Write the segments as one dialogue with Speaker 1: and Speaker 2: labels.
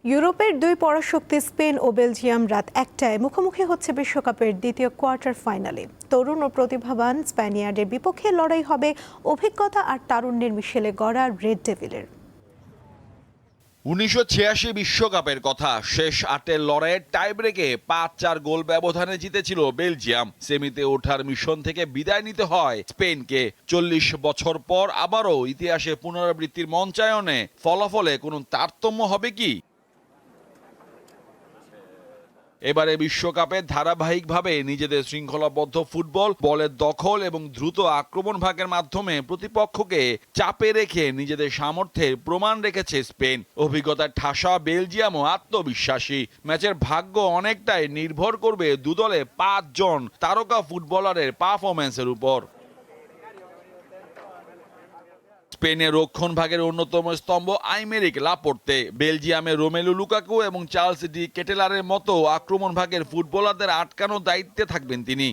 Speaker 1: ইউরোপের দুই পরাশক্তি স্পেন ও বেলজিয়াম রাত ১টায় মুখোমুখি হচ্ছে বিশ্বকাপের দ্বিতীয় কোয়ার্টার ফাইনালে। তরুণ ও প্রতিভাবান স্প্যানিয়ার্ডের বিপক্ষে লড়াই হবে অভিজ্ঞতা আর তারুণ্যের মিশেলে গড়া রেড ডেভিলের।
Speaker 2: ১৯৮৬ বিশ্বকাপের কথা, শেষ ৮-এর লড়াইয়ের টাইব্রেকে ৫-৪ গোল ব্যবধানে জিতেছিল বেলজিয়াম। সেমিতে ওঠার মিশন থেকে বিদায় নিতে হয় স্পেনকে। ৪০ বছর পর আবারও ইতিহাসে পুনরাবৃত্তির মঞ্চায়নে ফলাফলে কোনো তারতম্য হবে কি? এবারে বিশ্বকাপে ধারাবাহিকভাবে নিজেদের শৃঙ্খলাবদ্ধ ফুটবল, বলের দখল এবং দ্রুত আক্রমণ ভাগের মাধ্যমে প্রতিপক্ষকে চাপে রেখে নিজেদের সামর্থ্যের প্রমাণ রেখেছে স্পেন। অভিজ্ঞতার ঠাসা বেলজিয়ামও আত্মবিশ্বাসী। ম্যাচের ভাগ্য অনেকটাই নির্ভর করবে দুদলে ৫ জন তারকা ফুটবলারের পারফরম্যান্সের উপর। স্পেনের রক্ষণ ভাগের অন্যতম স্তম্ভ আইমেরিক লাপোর্তে, বেলজিয়ামের রোমেলু লুকাকু এবং চার্লস ডি কেটেলারের মতো আক্রমণ ভাগের ফুটবলারদের আটকানোর দায়িত্বে থাকবেন তিনি।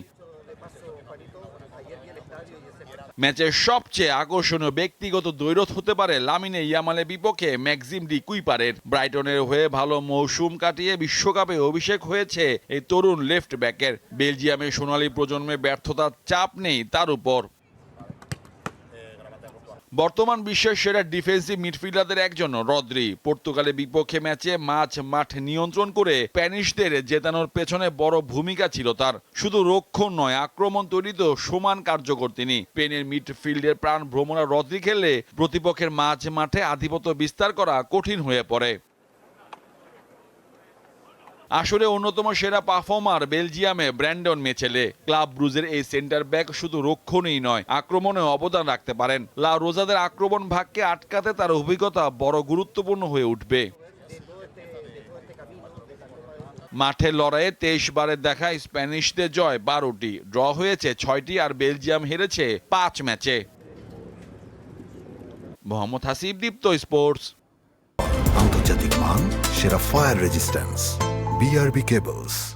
Speaker 2: ম্যাচের সবচেয়ে আকর্ষণীয় ব্যক্তিগত দ্বৈরথ হতে পারে লামিনে ইয়ামালের বিপক্ষে ম্যাক্সিম ডি কুইপারের। ব্রাইটনের হয়ে ভালো মৌসুম কাটিয়ে বিশ্বকাপে অভিষেক হয়েছে এই তরুণ লেফট ব্যাকের। বেলজিয়ামের সোনালী প্রজন্মের ব্যর্থতার চাপ নেই তার উপর। বর্তমান বিশ্বের সেরা ডিফেন্সিভ মিডফিল্ডারদের একজন রদ্রি। পর্তুগালের বিপক্ষে ম্যাচে মাঠ নিয়ন্ত্রণ করে স্প্যানিশদের জেতানোর পেছনে বড় ভূমিকা ছিল তার। শুধু রক্ষণ নয়, আক্রমণ তৈরিতেও সমান কার্যকর তিনি। স্পেনের মিডফিল্ডের প্রাণ ভ্রমণা রদ্রি খেললে প্রতিপক্ষের মাঠে আধিপত্য বিস্তার করা কঠিন হয়ে পড়ে। আসলে অন্যতম সেরা পারফর্মার বেলজিয়ামে ব্র্যান্ডন মেচেলে। ক্লাব ব্রুজের এই সেন্টার ব্যাক শুধু রক্ষণই নয়, আক্রমণে অবদান রাখতে পারেন। লা রোজাদের আক্রমণ ভাগকে আটকাতে তার অভিজ্ঞতা বড় গুরুত্বপূর্ণ হয়ে উঠবে। মাঠের লড়াইয়ে ২৩ বারের দেখা স্প্যানিশদের জয় ১২টি, ড্র হয়েছে ৬টি আর বেলজিয়াম হেরেছে ৫ ম্যাচে। মোহাম্মদ হাসিব, দীপ্ত স্পোর্টস।
Speaker 3: আন্তর্জাতিক মান, সেরা ফায়ার রেজিস্ট্যান্স, BRB Cables।